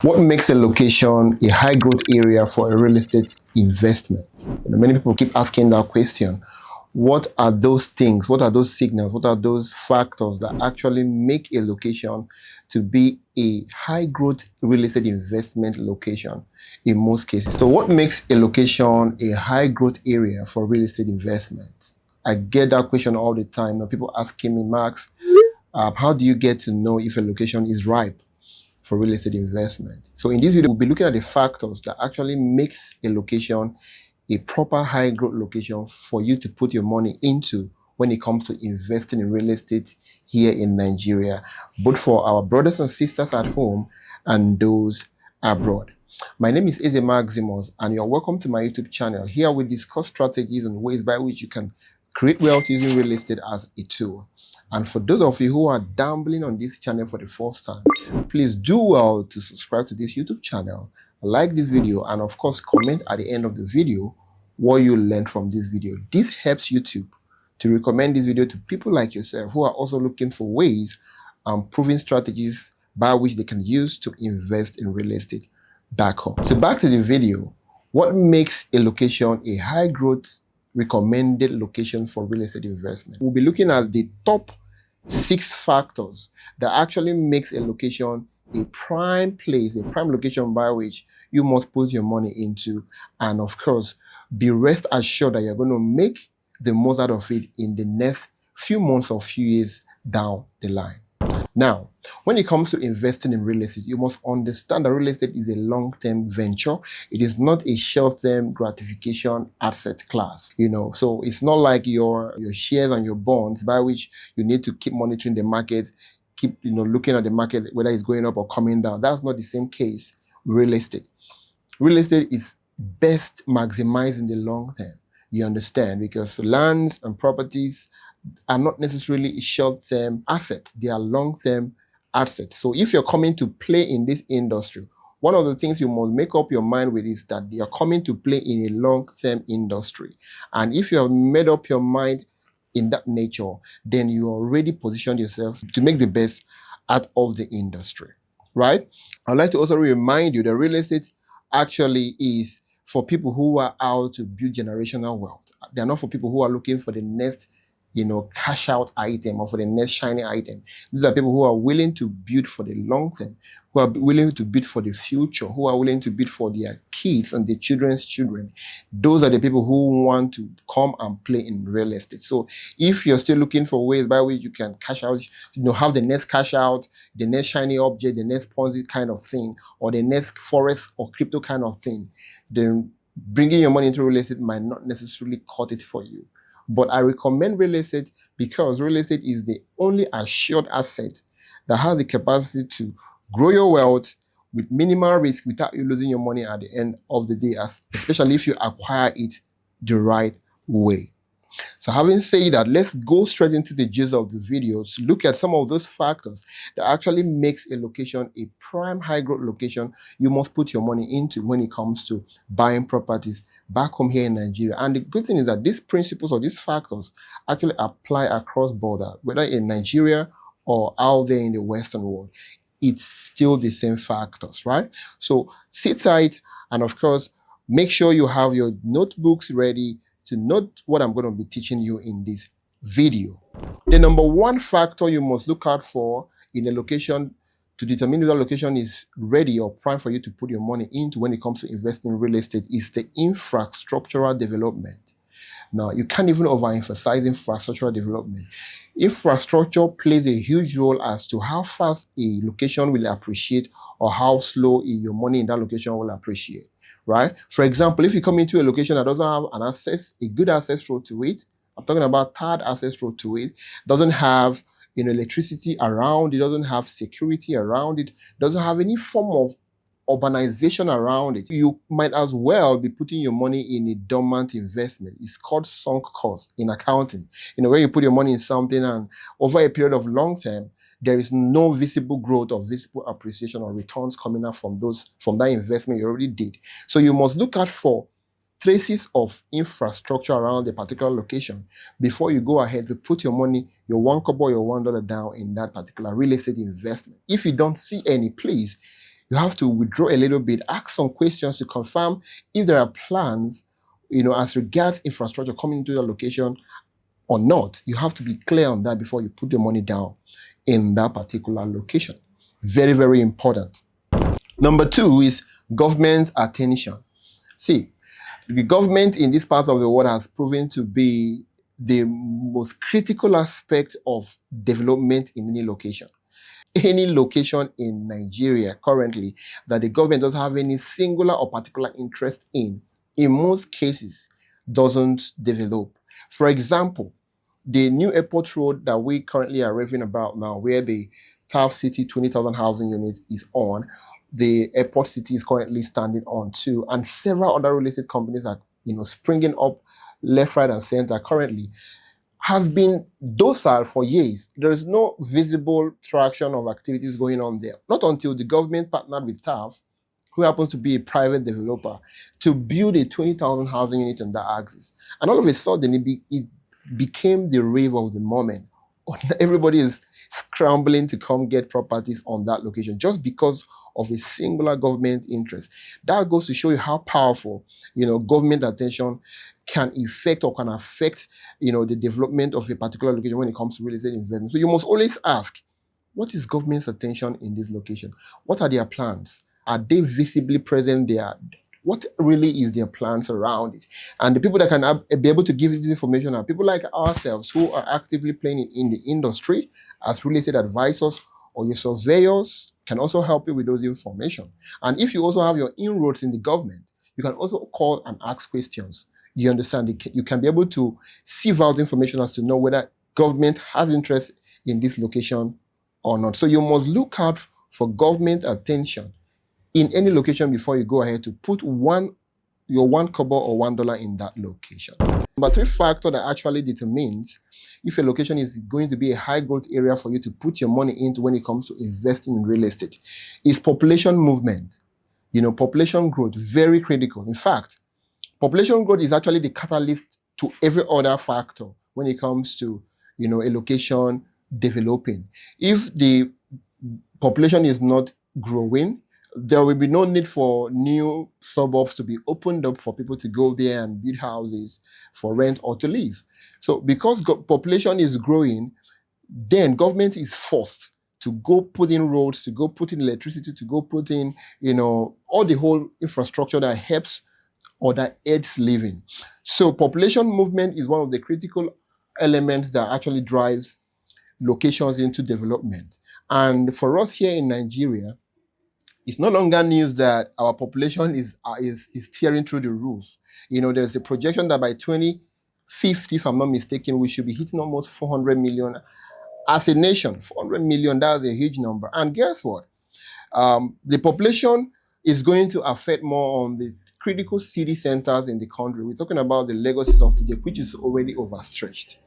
What makes a location a high growth area for a real estate investment? Many people keep asking that question. What are those things? What are those signals? What are those factors that actually make a location to be a high growth real estate investment location in most cases? So what makes a location a high growth area for real estate investment? I get that question all the time. People asking me, Max, how do you get to know if a location is ripe for real estate investment? So in this video, we'll be looking at the factors that actually makes a location a proper high growth location for you to put your money into when it comes to investing in real estate here in Nigeria, both for our brothers and sisters at home and those abroad. My name is Eze Maximus, and you're welcome to my YouTube channel. Here we discuss strategies and ways by which you can create wealth using real estate as a tool. And for those of you who are dabbling on this channel for the first time, please do well to subscribe to this YouTube channel, like this video, and of course comment at the end of the video what you learned from this video. This helps YouTube to recommend this video to people like yourself who are also looking for ways and proven strategies by which they can use to invest in real estate back home. So back to the video. What makes a location a high growth recommended location for real estate investment? We'll be looking at the top 6 factors that actually makes a location a prime place, a prime location by which you must put your money into, and of course be rest assured that you're going to make the most out of it in the next few months or few years down the line. Now, when it comes to investing in real estate, you must understand that real estate is a long-term venture. It is not a short-term gratification asset class, so it's not like your shares and your bonds by which you need to keep monitoring the market, keep looking at the market, whether it's going up or coming down. That's not the same case with real estate. Real estate is best maximized in the long term, you understand, because lands and properties are not necessarily short-term assets, they are long-term assets. So if you're coming to play in this industry, one of the things you must make up your mind with is that you're coming to play in a long-term industry. And if you have made up your mind in that nature, then you already positioned yourself to make the best out of the industry, right? I'd like to also remind you that real estate actually is for people who are out to build generational wealth. They're not for people who are looking for the next cash out item or for the next shiny item. These are people who are willing to build for the long term, who are willing to build for the future, who are willing to build for their kids and their children's children. Those are the people who want to come and play in real estate. So if you're still looking for ways by which you can cash out, have the next cash out, the next shiny object, the next Ponzi kind of thing, or the next forex or crypto kind of thing, then bringing your money into real estate might not necessarily cut it for you. But I recommend real estate because real estate is the only assured asset that has the capacity to grow your wealth with minimal risk without you losing your money at the end of the day, especially if you acquire it the right way. So having said that, let's go straight into the gist of this video to look at some of those factors that actually makes a location a prime high growth location you must put your money into when it comes to buying properties back home here in Nigeria. And the good thing is that these principles or these factors actually apply across border, whether in Nigeria or out there in the Western world. It's still the same factors, right? So sit tight and of course, make sure you have your notebooks ready to note what I'm going to be teaching you in this video. The number one factor you must look out for in a location to determine whether location is ready or prime for you to put your money into when it comes to investing in real estate is the infrastructural development. Now, you can't even overemphasize infrastructural development. Infrastructure plays a huge role as to how fast a location will appreciate or how slow your money in that location will appreciate. Right? For example, if you come into a location that doesn't have a good access road to it, I'm talking about third access road to it, doesn't have electricity around it, doesn't have security around it, doesn't have any form of urbanization around it, you might as well be putting your money in a dormant investment. It's called sunk cost in accounting. Where you put your money in something and over a period of long term, there is no visible growth or visible appreciation or returns coming out from that investment you already did. So you must look out for traces of infrastructure around a particular location before you go ahead to put your money, your $1 or your $1 down in that particular real estate investment. If you don't see any, please You have to withdraw a little bit, ask some questions to confirm if there are plans, as regards infrastructure coming into your location or not. You have to be clear on that before you put the money down in that particular location. Very, very important. Number 2 is government attention. See, the government in this part of the world has proven to be the most critical aspect of development in any location. Any location in Nigeria currently that the government doesn't have any singular or particular interest in most cases, doesn't develop. For example, the new airport road that we currently are raving about now, where the Taft City 20,000 housing units is on, the airport city is currently standing on too, and several other real estate companies are springing up left, right, and center currently, has been docile for years. There is no visible traction of activities going on there. Not until the government partnered with Taft, who happens to be a private developer, to build a 20,000 housing unit on that axis. And all of a sudden, it became the rave of the moment. Everybody is scrambling to come get properties on that location just because of a singular government interest. That goes to show you how powerful, government attention can affect the development of a particular location when it comes to real estate investment. So you must always ask, what is government's attention in this location? What are their plans? Are they visibly present there? What really is their plans around it? And the people that can be able to give you this information are people like ourselves who are actively playing in the industry as real estate advisors, or your surveyors can also help you with those information. And if you also have your inroads in the government, you can also call and ask questions. You understand? You can be able to sieve out information as to know whether government has interest in this location or not. So you must look out for government attention in any location before you go ahead to put your one kobo or $1 in that location. Number 3 factor that actually determines if a location is going to be a high growth area for you to put your money into when it comes to investing in real estate is population movement. Population growth, very critical. In fact, population growth is actually the catalyst to every other factor when it comes to, a location developing. If the population is not growing, there will be no need for new suburbs to be opened up for people to go there and build houses for rent or to live. So because population is growing, then government is forced to go put in roads, to go put in electricity, to go put in, all the whole infrastructure that helps or that aids living. So population movement is one of the critical elements that actually drives locations into development. And for us here in Nigeria, it's no longer news that our population is tearing through the roof. There's a projection that by 2050, if I'm not mistaken, we should be hitting almost 400 million as a nation. 400 million, that's a huge number. And guess what? The population is going to affect more on the critical city centers in the country. We're talking about the Lagos of today, which is already overstretched.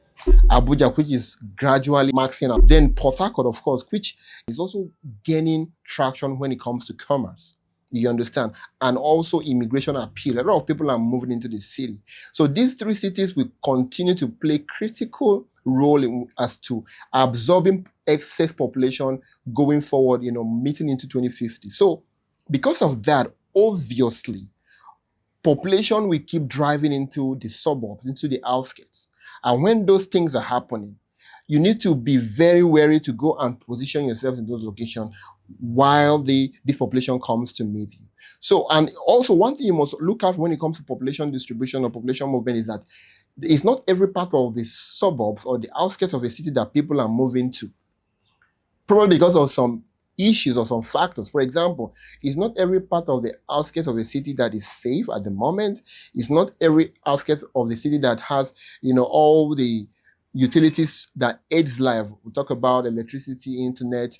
Abuja, which is gradually maxing out. Then Port Harcourt, of course, which is also gaining traction when it comes to commerce. You understand? And also immigration appeal. A lot of people are moving into the city. So these 3 cities will continue to play critical role as to absorbing excess population going forward, meeting into 2050. So because of that, obviously, population will keep driving into the suburbs, into the outskirts. And when those things are happening, you need to be very wary to go and position yourself in those locations while this population comes to meet you. So, and also one thing you must look at when it comes to population distribution or population movement is that it's not every part of the suburbs or the outskirts of a city that people are moving to. Probably because of some issues or some factors. For example, it's not every part of the outskirts of a city that is safe at the moment. It's not every outskirts of the city that has, all the utilities that aids life. We talk about electricity, internet,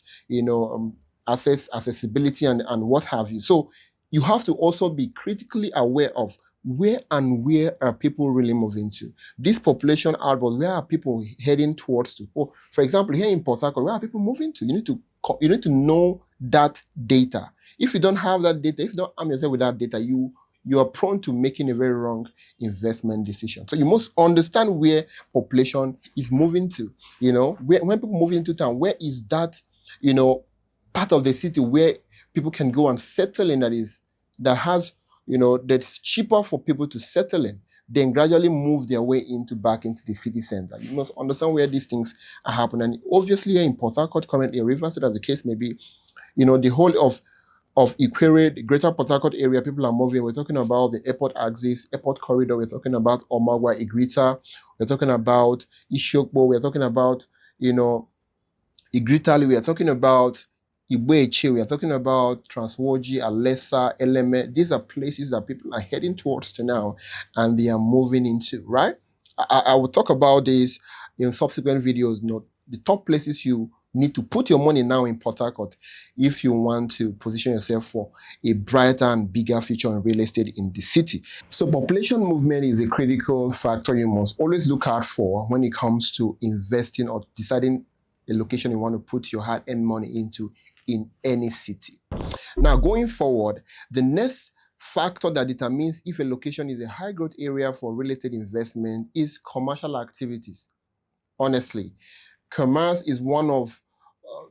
accessibility and what have you. So you have to also be critically aware of where are people really moving to? This population outbound, where are people heading towards to? Or, for example, here in Port Harcourt, where are people moving to? You need to know that data. If you don't have that data, if you don't arm yourself with that data, you are prone to making a very wrong investment decision. So you must understand where population is moving to. When people move into town, where is that, part of the city where people can go and settle in that has, that's cheaper for people to settle in, then gradually move their way back into the city center. You must understand where these things are happening. And obviously, in Port Harcourt, currently, Riverside, as the case may be, the whole of Ikwere, the greater Port Harcourt area, people are moving. We're talking about the airport axis, airport corridor. We're talking about Omagwa, Igrita. We're talking about Ishokbo. We're talking about, Igritali. We are talking about Igbeche. We are talking about Transwoji, Alessa, Eleme. These are places that people are heading towards to now, and they are moving into, right? I will talk about this in subsequent videos. The top places you need to put your money now in Port Harcourt if you want to position yourself for a brighter and bigger future in real estate in the city. So population movement is a critical factor you must always look out for when it comes to investing or deciding a location you want to put your hard-earned money into in any city. Now, going forward, the next factor that determines if a location is a high-growth area for real estate investment is commercial activities. Honestly, commerce is one of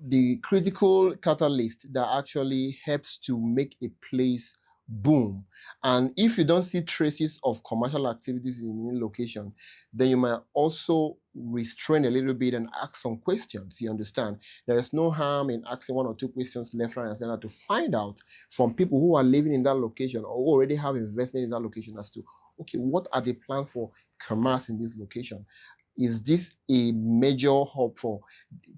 the critical catalysts that actually helps to make a place boom. And if you don't see traces of commercial activities in any location, then you might also restrain a little bit and ask some questions. You understand? There is no harm in asking one or two questions left, right, and center to find out from people who are living in that location or who already have investment in that location as to, okay, what are the plans for commerce in this location? Is this a major hub for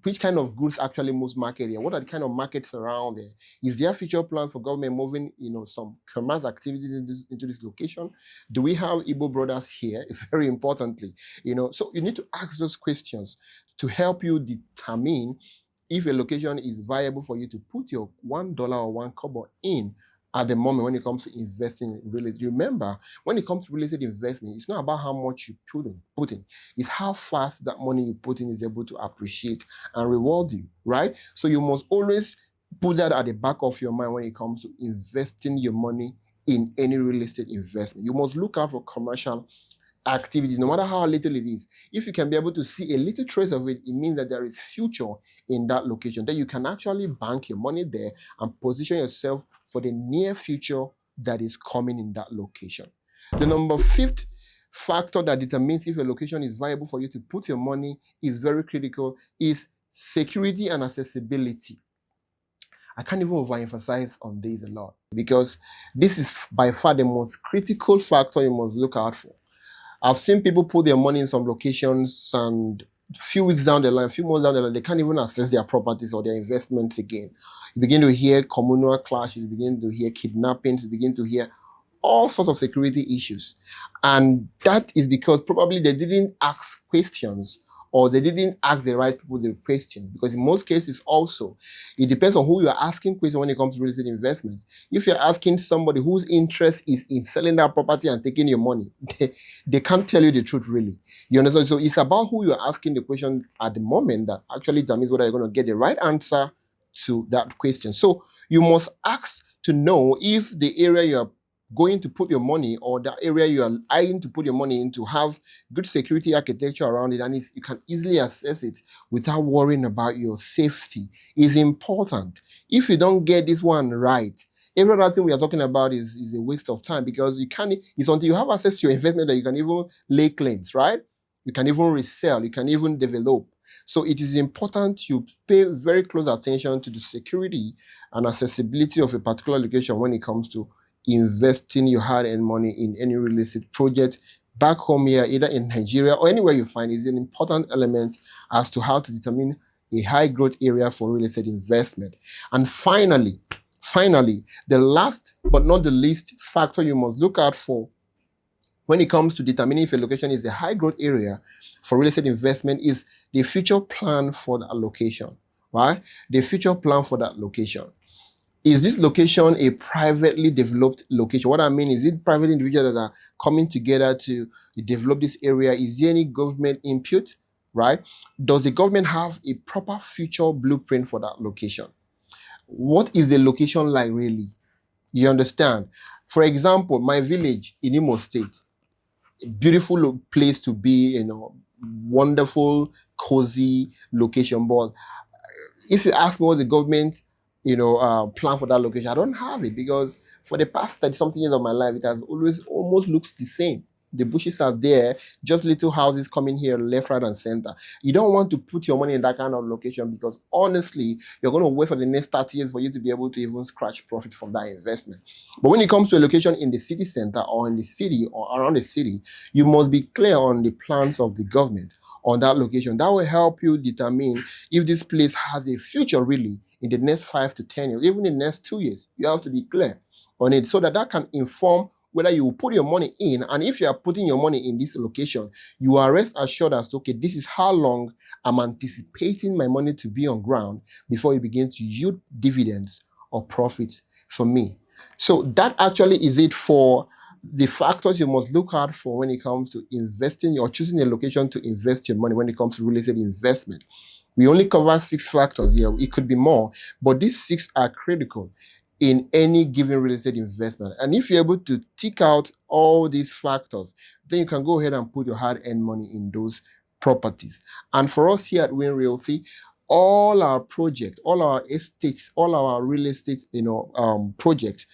which kind of goods actually moves market here? What are the kind of markets around there? Is there future plans for government moving, some commerce activities into this location? Do we have Igbo brothers here? Very importantly, so you need to ask those questions to help you determine if a location is viable for you to put your $1 or $1 in at the moment when it comes to investing in real estate. Remember, when it comes to real estate investment, it's not about how much you put in. It's how fast that money you put in is able to appreciate and reward you, right? So you must always put that at the back of your mind when it comes to investing your money in any real estate investment. You must look out for commercial activities, no matter how little it is. If you can be able to see a little trace of it, it means that there is future in that location. Then you can actually bank your money there and position yourself for the near future that is coming in that location. The number 5th factor that determines if a location is viable for you to put your money is very critical, is security and accessibility. I can't even overemphasize on this a lot because this is by far the most critical factor you must look out for. I've seen people put their money in some locations and a few weeks down the line, a few months down the line, they can't even access their properties or their investments again. You begin to hear communal clashes, you begin to hear kidnappings, you begin to hear all sorts of security issues. And that is because probably they didn't ask questions or they didn't ask the right people the questions. Because in most cases also, it depends on who you're asking questions when it comes to real estate investment. If you're asking somebody whose interest is in selling that property and taking your money, they can't tell you the truth really. You understand? So it's about who you're asking the question at the moment that actually determines whether you're going to get the right answer to that question. So you must ask to know if the area you're going to put your money or the area you are eyeing to put your money into have good security architecture around it and you can easily access it without worrying about your safety is important. If you don't get this one right, every other thing we are talking about is a waste of time because it's until you have access to your investment that you can even lay claims, right? You can even resell, you can even develop. So it is important you pay very close attention to the security and accessibility of a particular location when it comes to investing your hard-earned money in any real estate project back home here, either in Nigeria or anywhere you find, is an important element as to how to determine a high growth area for real estate investment. And finally, the last but not the least factor you must look out for when it comes to determining if a location is a high growth area for real estate investment is the future plan for that location, right? The future plan for that location. Is this location a privately developed location? What I mean is it private individuals that are coming together to develop this area? Is there any government input, right? Does the government have a proper future blueprint for that location? What is the location like really? You understand? For example, my village in Imo State, a beautiful place to be, wonderful, cozy location. But if you ask me what the government plan for that location. I don't have it because for the past 30 something years of my life, it has always almost looked the same. The bushes are there, just little houses coming here, left, right, and center. You don't want to put your money in that kind of location because honestly, you're going to wait for the next 30 years for you to be able to even scratch profit from that investment. But when it comes to a location in the city center or in the city or around the city, you must be clear on the plans of the government on that location. That will help you determine if this place has a future really in the next 5 to 10 years, even in the next 2 years. You have to be clear on it so that can inform whether you will put your money in. And if you are putting your money in this location, you are rest assured as to, okay, this is how long I'm anticipating my money to be on ground before it begins to yield dividends or profits for me. So that actually is it for the factors you must look out for when it comes to investing or choosing a location to invest your money when it comes to real estate investment. We only cover 6 factors here. It could be more, but these 6 are critical in any given real estate investment. And if you're able to tick out all these factors, then you can go ahead and put your hard-earned money in those properties. And for us here at Win Realty, all our projects, all our estates, all our real estate, projects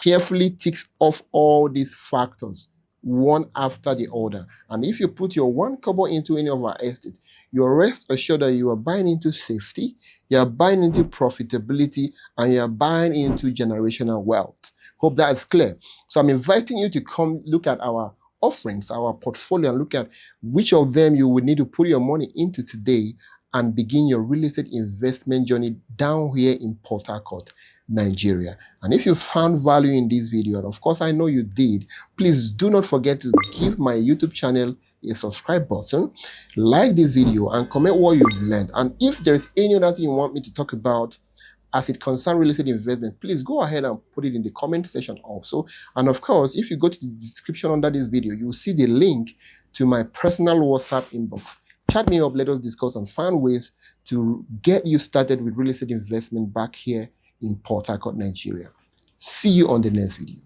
carefully ticks off all these factors one after the other. And if you put your 1 kobo into any of our estates, you're rest assured that you are buying into safety, you are buying into profitability, and you are buying into generational wealth. Hope that is clear. So I'm inviting you to come look at our offerings, our portfolio, and look at which of them you would need to put your money into today and begin your real estate investment journey down here in Port Harcourt, Nigeria. And if you found value in this video, and of course I know you did, please do not forget to give my YouTube channel a subscribe button, like this video, and comment what you've learned. And if there's any other thing you want me to talk about as it concerns real estate investment, please go ahead and put it in the comment section also. And of course, if you go to the description under this video, you will see the link to my personal WhatsApp inbox. Chat me up, let us discuss and find ways to get you started with real estate investment back here in Port Harcourt, Nigeria. See you on the next video.